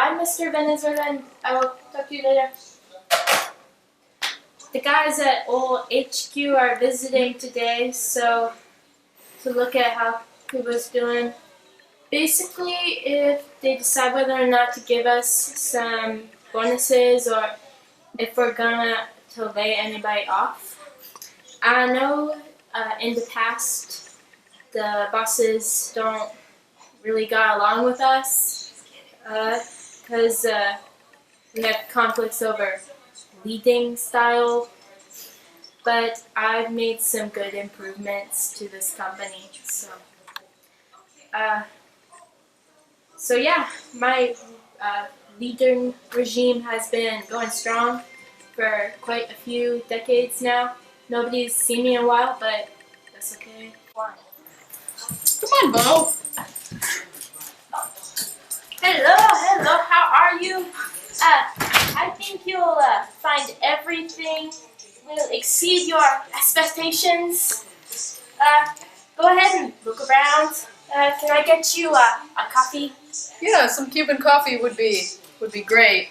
I'm Mr. Venezuela, and I will talk to you later. The guys at old HQ are visiting today, so to look at how Cuba's doing. Basically, if they decide whether or not to give us some bonuses or if we're gonna to lay anybody off. I know in the past the bosses don't really got along with us because we had conflicts over leading style, but I've made some good improvements to this company. So yeah, my leading regime has been going strong for quite a few decades now. Nobody's seen me in a while, but that's okay. Come on, Bo. Hello, how are you? I think you'll find everything will exceed your expectations. Go ahead and look around. Can I get you a coffee? Yeah, some Cuban coffee would be great.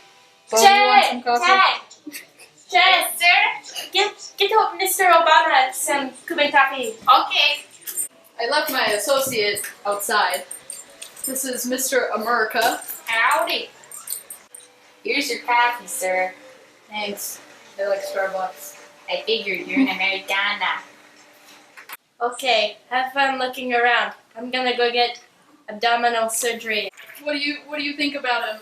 Bo, you want some coffee? Jay, sir, get Mr. Obama some Cuban coffee. Okay. I left my associate outside. This is Mr. America. Howdy. Here's your coffee, sir. Thanks. I like Starbucks. I figured you're an Americana. Okay, have fun looking around. I'm gonna go get abdominal surgery. What do you think about him?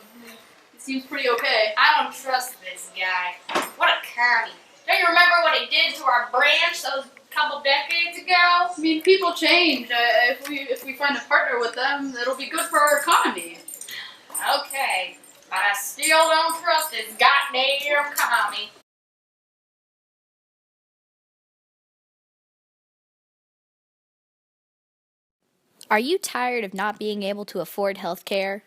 He seems pretty okay. I don't trust this guy. What a commie. Don't you remember what he did to our branch those couple decades ago? I mean, people change. If we find a partner with them, it'll be good for our economy. Okay, but I still don't trust this goddamn commie. Are you tired of not being able to afford health care?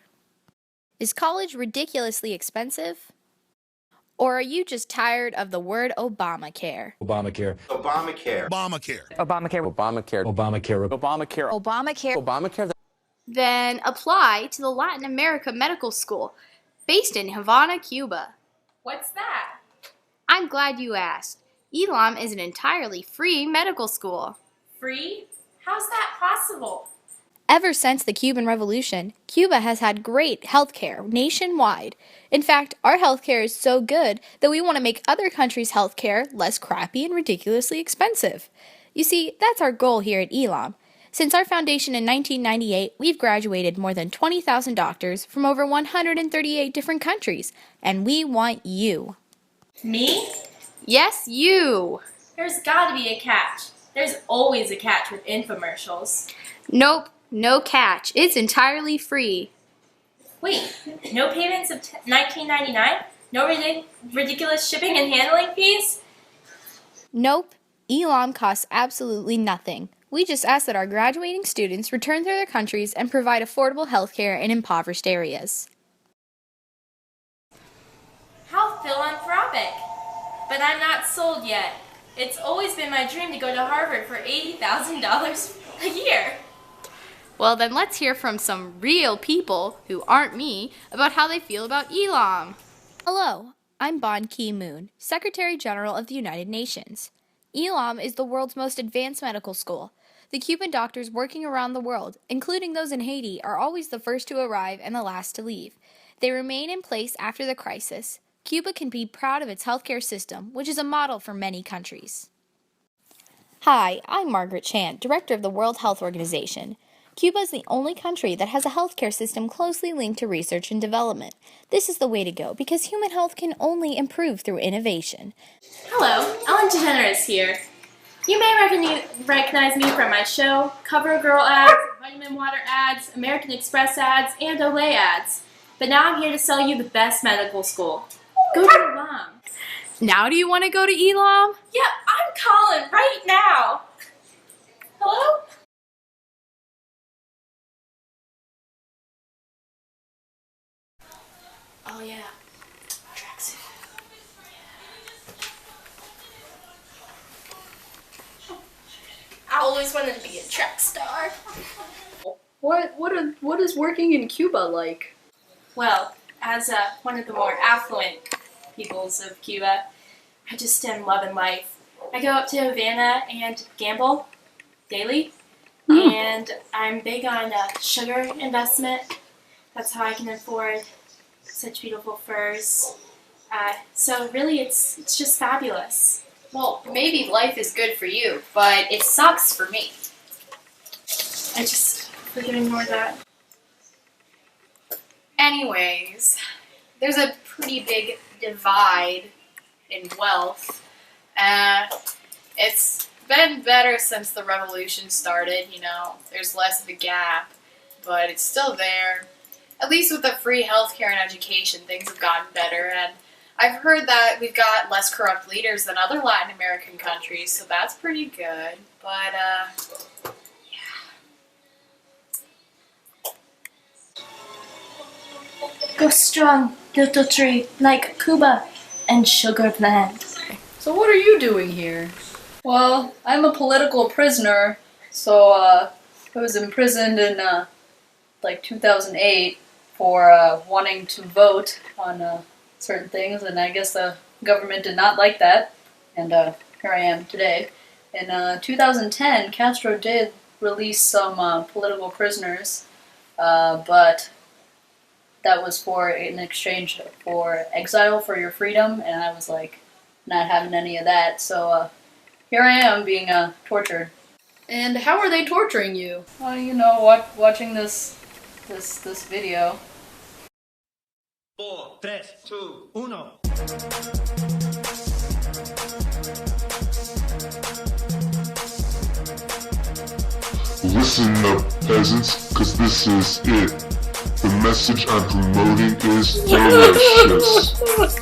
Is college ridiculously expensive? Or are you just tired of the word Obamacare? Obamacare. Obamacare. Obamacare. Obamacare. Obamacare. Obamacare. Obamacare. Obamacare. Obamacare. Then apply to the Latin America Medical School, based in Havana, Cuba. What's that? I'm glad you asked. Elam is an entirely free medical school. Free? How's that possible? Ever since the Cuban Revolution, Cuba has had great healthcare nationwide. In fact, our healthcare is so good that we want to make other countries' healthcare less crappy and ridiculously expensive. You see, that's our goal here at Elam. Since our foundation in 1998, we've graduated more than 20,000 doctors from over 138 different countries, and we want you. Me? Yes, you! There's gotta be a catch. There's always a catch with infomercials. Nope, no catch. It's entirely free. Wait, no payments of $19.99? No ridiculous shipping and handling fees? Nope, Elam costs absolutely nothing. We just ask that our graduating students return to their countries and provide affordable healthcare in impoverished areas. How philanthropic! But I'm not sold yet. It's always been my dream to go to Harvard for $80,000 a year. Well, then let's hear from some real people, who aren't me, about how they feel about Elam. Hello, I'm Ban Ki-moon, Secretary General of the United Nations. Elam is the world's most advanced medical school. The Cuban doctors working around the world, including those in Haiti, are always the first to arrive and the last to leave. They remain in place after the crisis. Cuba can be proud of its healthcare system, which is a model for many countries. Hi, I'm Margaret Chan, Director of the World Health Organization. Cuba is the only country that has a healthcare system closely linked to research and development. This is the way to go because human health can only improve through innovation. Hello, Ellen DeGeneres here. You may recognize me from my show, CoverGirl ads, Vitamin Water ads, American Express ads, and Olay ads. But now I'm here to sell you the best medical school. Go to Elam. Now do you want to go to Elam? Yep, I'm calling right now. Hello? Oh yeah, tracksuit. I always wanted to be a track star. What is working in Cuba like? Well, as one of the more affluent peoples of Cuba, I just am loving life. I go up to Havana and gamble daily, and I'm big on sugar investment. That's how I can afford such beautiful furs. So really, it's just fabulous. Well, maybe life is good for you, but it sucks for me. I just could ignore that. Anyways, there's a pretty big divide in wealth. It's been better since the revolution started, you know, there's less of a gap, but it's still there. At least with the free healthcare and education, things have gotten better, and I've heard that we've got less corrupt leaders than other Latin American countries, so that's pretty good, but, Go strong, little tree, like Cuba and Sugar Land. So what are you doing here? Well, I'm a political prisoner, so I was imprisoned in like 2008 for wanting to vote on certain things, and I guess the government did not like that, and here I am today. In 2010, Castro did release some political prisoners, but that was in exchange for exile for your freedom, and I was like, not having any of that, so here I am being tortured. And how are they torturing you? Well, you know, watching this video. 4, 3, 2, 1. Listen up, peasants, cause this is it. The message I'm promoting is delicious.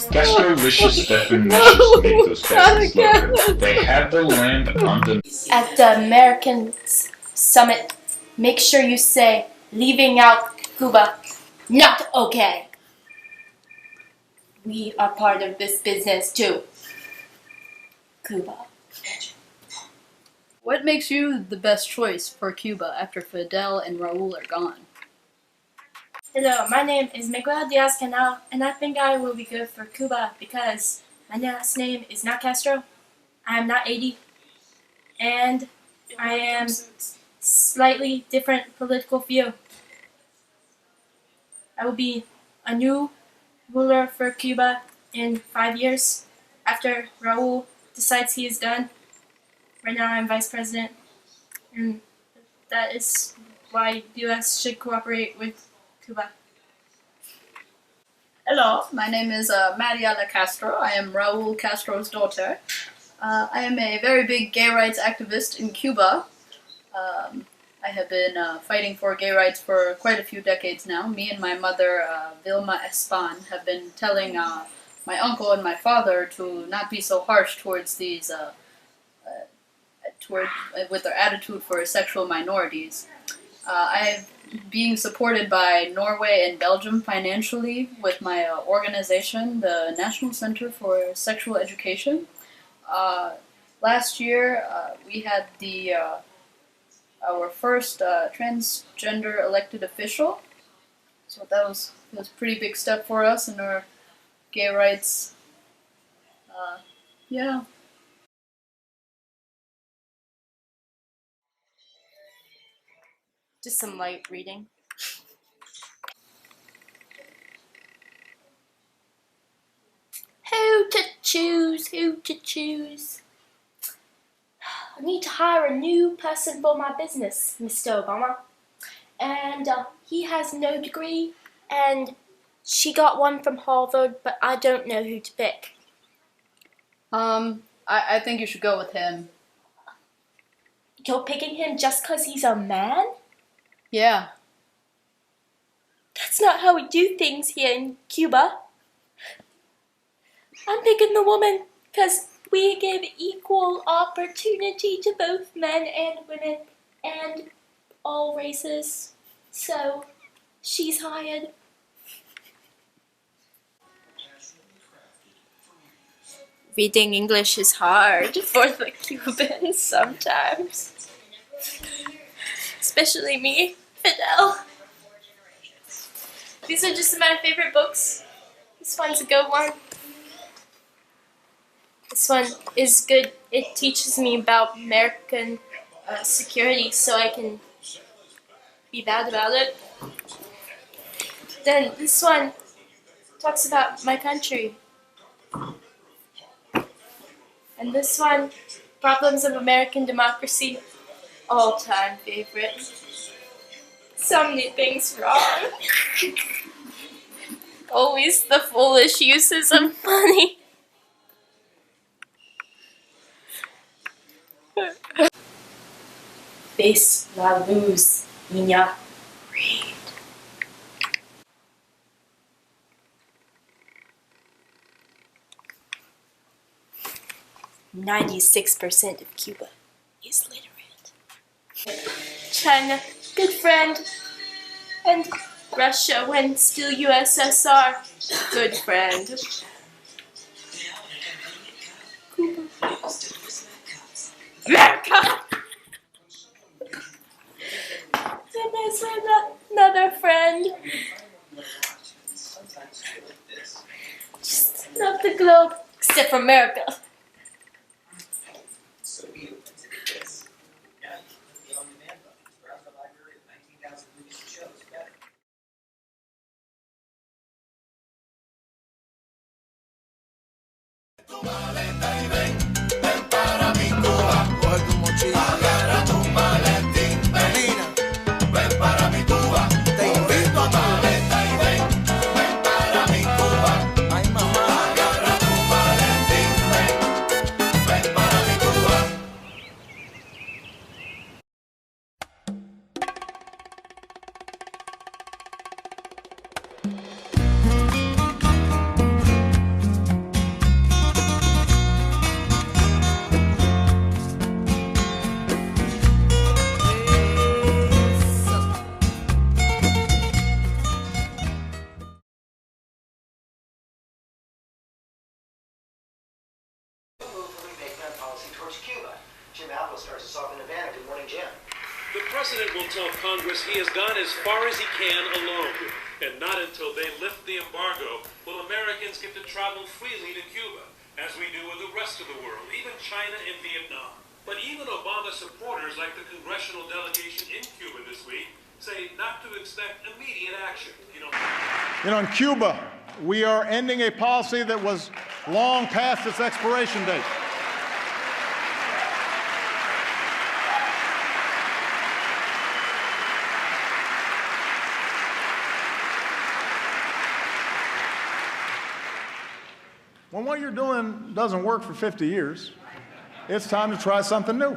Gastrolicious definitions make those peasants look. They have the land under. At the American Summit, make sure you say, leaving out Cuba, not okay. We are part of this business too. Cuba. What makes you the best choice for Cuba after Fidel and Raul are gone? Hello, my name is Miguel Diaz-Canal, and I think I will be good for Cuba because my last name is not Castro, I am not 80, and I am slightly different political view. I will be a new ruler for Cuba in 5 years after Raul decides he is done. Right now I'm vice president, and that is why the U.S. should cooperate with Cuba. Hello, my name is Mariela Castro. I am Raul Castro's daughter. I am a very big gay rights activist in Cuba. I have been fighting for gay rights for quite a few decades now. Me and my mother, Vilma Espan, have been telling my uncle and my father to not be so harsh towards these, with their attitude for sexual minorities. I'm being supported by Norway and Belgium financially with my organization, the National Center for Sexual Education. Last year, we had our first transgender elected official, so that was a pretty big step for us in our gay rights. Yeah. Just some light reading. Who to choose? Who to choose? I need to hire a new person for my business, Mr. Obama. And he has no degree, and she got one from Harvard, but I don't know who to pick. I think you should go with him. You're picking him just because he's a man? Yeah. That's not how we do things here in Cuba. I'm picking the woman because we give equal opportunity to both men and women and all races. So, she's hired. Reading English is hard for the Cubans sometimes. Especially me, Fidel. These are just some of my favorite books. This one's a good one. This one is good. It teaches me about American security so I can be bad about it. Then this one talks about my country. And this one, Problems of American Democracy, all-time favorite. So many things wrong. Always the foolish uses of money. Face la luz, niña. Read. "96% of Cuba is literate. China, good friend. And Russia, when still USSR, good friend. Cuba. America! And there's another friend. Just love the globe, except for America. The President will tell Congress he has gone as far as he can alone, and not until they lift the embargo will Americans get to travel freely to Cuba, as we do with the rest of the world, even China and Vietnam. But even Obama supporters, like the congressional delegation in Cuba this week, say not to expect immediate action. You know, in Cuba, we are ending a policy that was long past its expiration date. When what you're doing doesn't work for 50 years, it's time to try something new.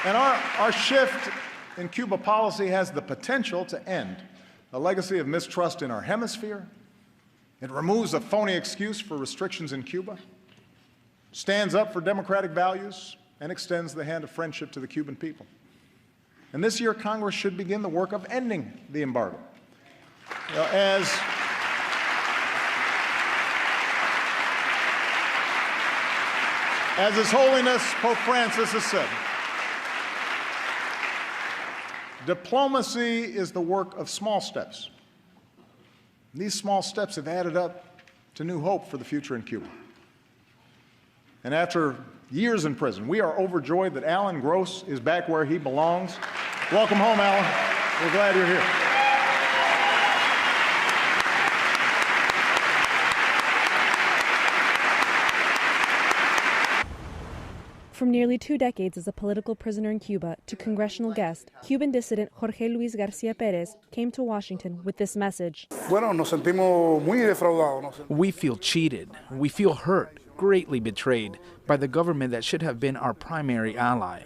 And our shift in Cuba policy has the potential to end a legacy of mistrust in our hemisphere. It removes a phony excuse for restrictions in Cuba, stands up for democratic values, and extends the hand of friendship to the Cuban people. And this year, Congress should begin the work of ending the embargo. You know, as His Holiness Pope Francis has said, diplomacy is the work of small steps. These small steps have added up to new hope for the future in Cuba. And after years in prison, we are overjoyed that Alan Gross is back where he belongs. Welcome home, Alan. We're glad you're here. From nearly 2 decades as a political prisoner in Cuba to congressional guest, Cuban dissident Jorge Luis Garcia Perez came to Washington with this message. We feel cheated. We feel hurt, greatly betrayed by the government that should have been our primary ally.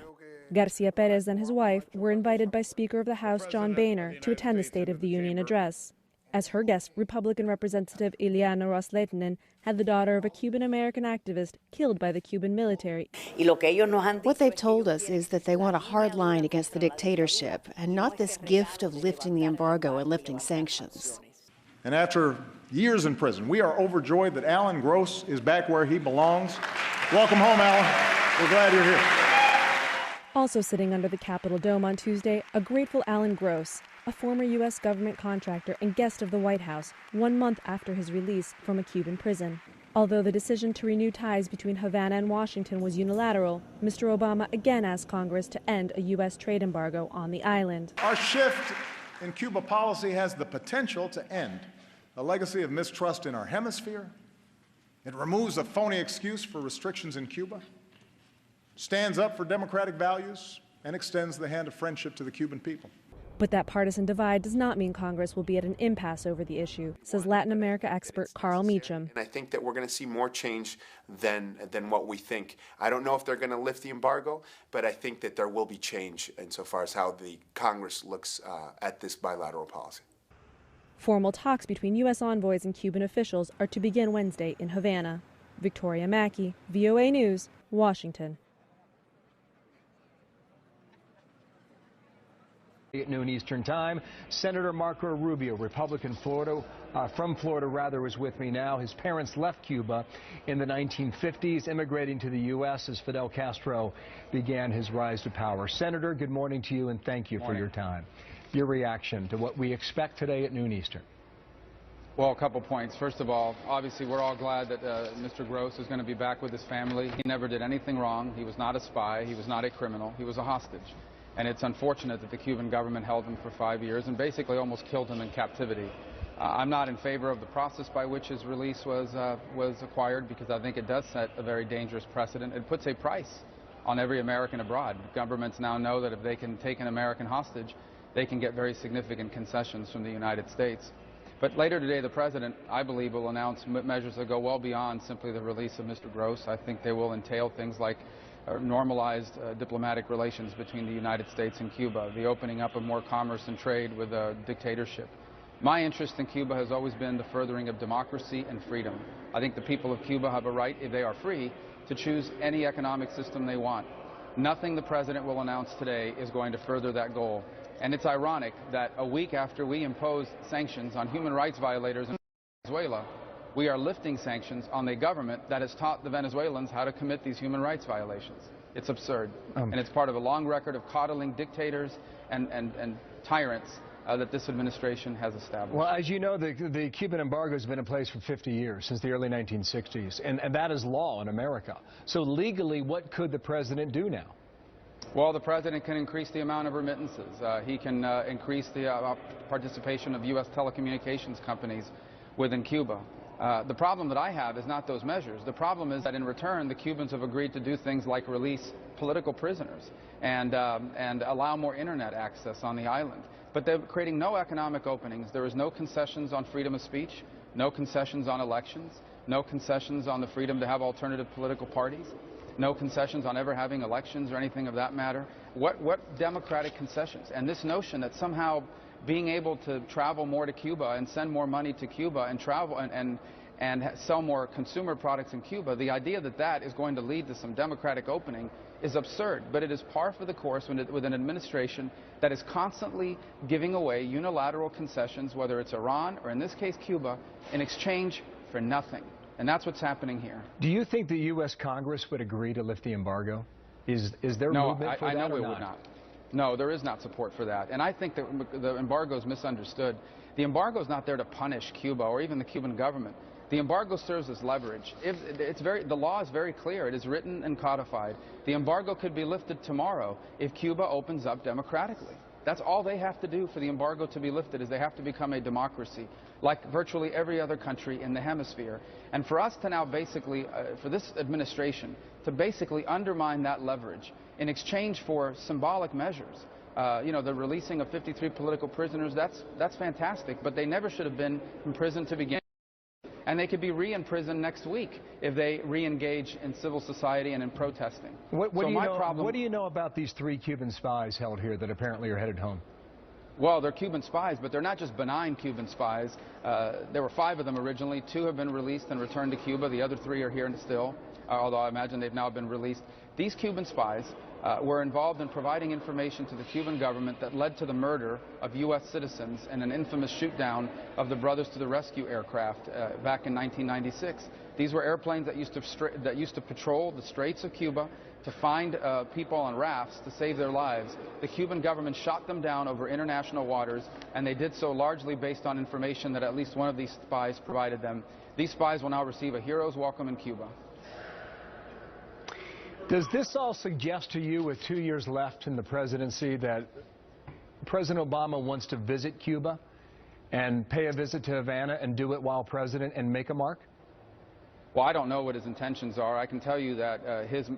Garcia Perez and his wife were invited by Speaker of the House John Boehner to attend the State of the Union address. As her guest, Republican Representative Ileana Ros-Lehtinen had the daughter of a Cuban-American activist killed by the Cuban military. What they've told us is that they want a hard line against the dictatorship and not this gift of lifting the embargo and lifting sanctions. And after years in prison, we are overjoyed that Alan Gross is back where he belongs. Welcome home, Alan. We're glad you're here. Also sitting under the Capitol dome on Tuesday, a grateful Alan Gross, a former U.S. government contractor and guest of the White House 1 month after his release from a Cuban prison. Although the decision to renew ties between Havana and Washington was unilateral, Mr. Obama again asked Congress to end a U.S. trade embargo on the island. Our shift in Cuba policy has the potential to end a legacy of mistrust in our hemisphere. It removes a phony excuse for restrictions in Cuba, stands up for democratic values, and extends the hand of friendship to the Cuban people. But that partisan divide does not mean Congress will be at an impasse over the issue, says Latin America expert Carl Meacham. And I think that we're going to see more change than what we think. I don't know if they're going to lift the embargo, but I think that there will be change insofar as how the Congress looks at this bilateral policy. Formal talks between U.S. envoys and Cuban officials are to begin Wednesday in Havana. Victoria Mackey, VOA News, Washington. At noon Eastern Time, Senator Marco Rubio, Republican from Florida, was with me now. His parents left Cuba in the 1950s, immigrating to the U.S. as Fidel Castro began his rise to power. Senator, good morning to you, and thank you for your time. Your reaction to what we expect today at noon Eastern. Well, a couple points. First of all, obviously we're all glad that Mr. Gross is going to be back with his family. He never did anything wrong. He was not a spy. He was not a criminal. He was a hostage. And it's unfortunate that the Cuban government held him for 5 years and basically almost killed him in captivity. I'm not in favor of the process by which his release was acquired, because I think it does set a very dangerous precedent. It puts a price on every American abroad. Governments now know that if they can take an American hostage, they can get very significant concessions from the United States. But later today, the President, I believe, will announce measures that go well beyond simply the release of Mr. Gross. I think they will entail things like normalized diplomatic relations between the United States and Cuba, the opening up of more commerce and trade with a dictatorship. My interest in Cuba has always been the furthering of democracy and freedom. I think the people of Cuba have a right, if they are free, to choose any economic system they want. Nothing the President will announce today is going to further that goal. And it's ironic that a week after we imposed sanctions on human rights violators in Venezuela, we are lifting sanctions on the government that has taught the Venezuelans how to commit these human rights violations. It's absurd. And it's part of a long record of coddling dictators and tyrants that this administration has established. Well, as you know, the Cuban embargo has been in place for 50 years, since the early 1960s, and that is law in America. So legally, what could the President do now? Well, the President can increase the amount of remittances. He can increase the participation of U.S. telecommunications companies within Cuba. The problem that I have is not those measures. The problem is that in return, the Cubans have agreed to do things like release political prisoners and allow more internet access on the island. But they're creating no economic openings. There is no concessions on freedom of speech, no concessions on elections, no concessions on the freedom to have alternative political parties, no concessions on ever having elections or anything of that matter. What democratic concessions? And this notion that somehow being able to travel more to Cuba and send more money to Cuba and travel and sell more consumer products in Cuba, the idea that that is going to lead to some democratic opening is absurd. But it is par for the course with an administration that is constantly giving away unilateral concessions, whether it's Iran or in this case Cuba, in exchange for nothing. And that's what's happening here. Do you think the U.S. Congress would agree to lift the embargo? Is there movement for that? No, I know it would not. No, there is not support for that. And I think that the embargo is misunderstood. The embargo is not there to punish Cuba or even the Cuban government. The embargo serves as leverage. The law is very clear. It is written and codified. The embargo could be lifted tomorrow if Cuba opens up democratically. That's all they have to do for the embargo to be lifted, is they have to become a democracy, like virtually every other country in the hemisphere. And for us to now basically, for this administration, to basically undermine that leverage in exchange for symbolic measures, the releasing of 53 political prisoners, that's fantastic, but they never should have been imprisoned to begin. And they could be re-imprisoned next week if they re-engage in civil society and in protesting. What do you know about these 3 Cuban spies held here that apparently are headed home? Well, they're Cuban spies, but they're not just benign Cuban spies. There were 5 of them originally. 2 have been released and returned to Cuba. The other 3 are here still, although I imagine they've now been released. These Cuban spies were involved in providing information to the Cuban government that led to the murder of U.S. citizens in an infamous shoot-down of the Brothers to the Rescue aircraft back in 1996. These were airplanes that used to patrol the Straits of Cuba to find people on rafts to save their lives. The Cuban government shot them down over international waters, and they did so largely based on information that at least one of these spies provided them. These spies will now receive a hero's welcome in Cuba. Does this all suggest to you, with 2 years left in the presidency, that President Obama wants to visit Cuba and pay a visit to Havana and do it while president and make a mark? Well, I don't know what his intentions are. I can tell you that his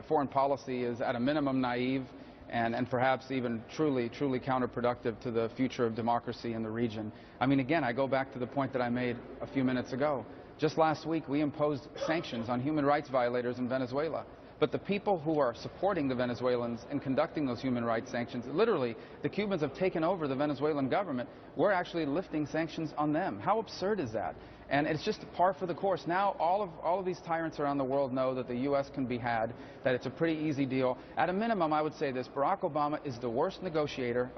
foreign policy is at a minimum naive and perhaps even truly counterproductive to the future of democracy in the region. I mean, again, I go back to the point that I made a few minutes ago. Just last week, we imposed sanctions on human rights violators in Venezuela. But the people who are supporting the Venezuelans in conducting those human rights sanctions, literally, the Cubans have taken over the Venezuelan government. We're actually lifting sanctions on them. How absurd is that? And it's just par for the course. Now, all of these tyrants around the world know that the U.S. can be had, that it's a pretty easy deal. At a minimum, I would say this: Barack Obama is the worst negotiator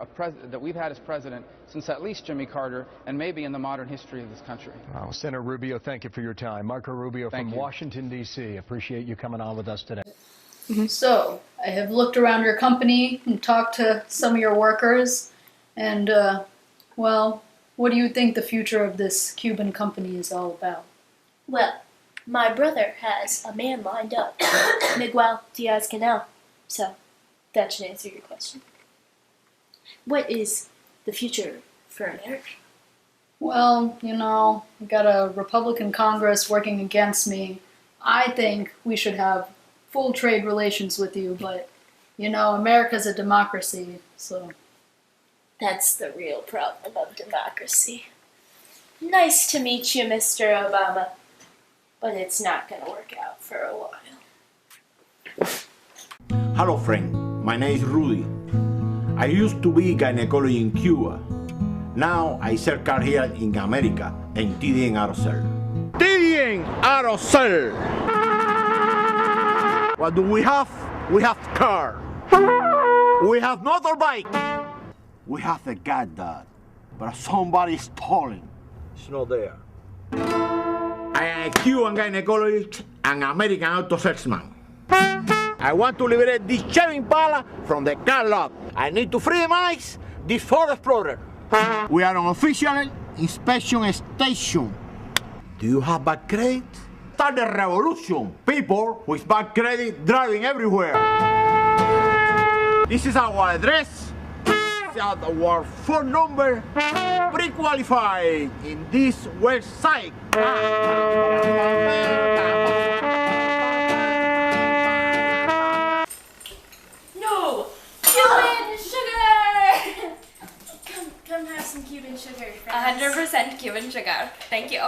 that we've had as president since at least Jimmy Carter, and maybe in the modern history of this country. Well, Senator Rubio, thank you for your time. Marco Rubio from Washington, D.C. Appreciate you coming on with us today. So, I have looked around your company and talked to some of your workers, and, well, what do you think the future of this Cuban company is all about? Well, my brother has a man lined up, Miguel Diaz-Canel, so that should answer your question. What is the future for America? Well, you know, we've got a Republican Congress working against me. I think we should have full trade relations with you, but, you know, America's a democracy, so... That's the real problem of democracy. Nice to meet you, Mr. Obama, but it's not going to work out for a while. Hello, friend. My name is Rudy. I used to be gynecology in Cuba. Now I sell car here in America and TDN Auto Sell. TDN Auto Sell! What do we have? We have car. We have motorbike. We have a guide dog, but somebody stolen. It's not there. I am a Cuban gynecologist and American auto salesman. I want to liberate this Chevy Impala from the car lot. I need to freemize this Ford Explorer. We are on official inspection station. Do you have bad credit? Start the revolution. People with bad credit driving everywhere. This is our address. Our phone number, pre-qualified in this website. No! Cuban sugar! Come have some Cuban sugar, friends. 100% Cuban sugar. Thank you.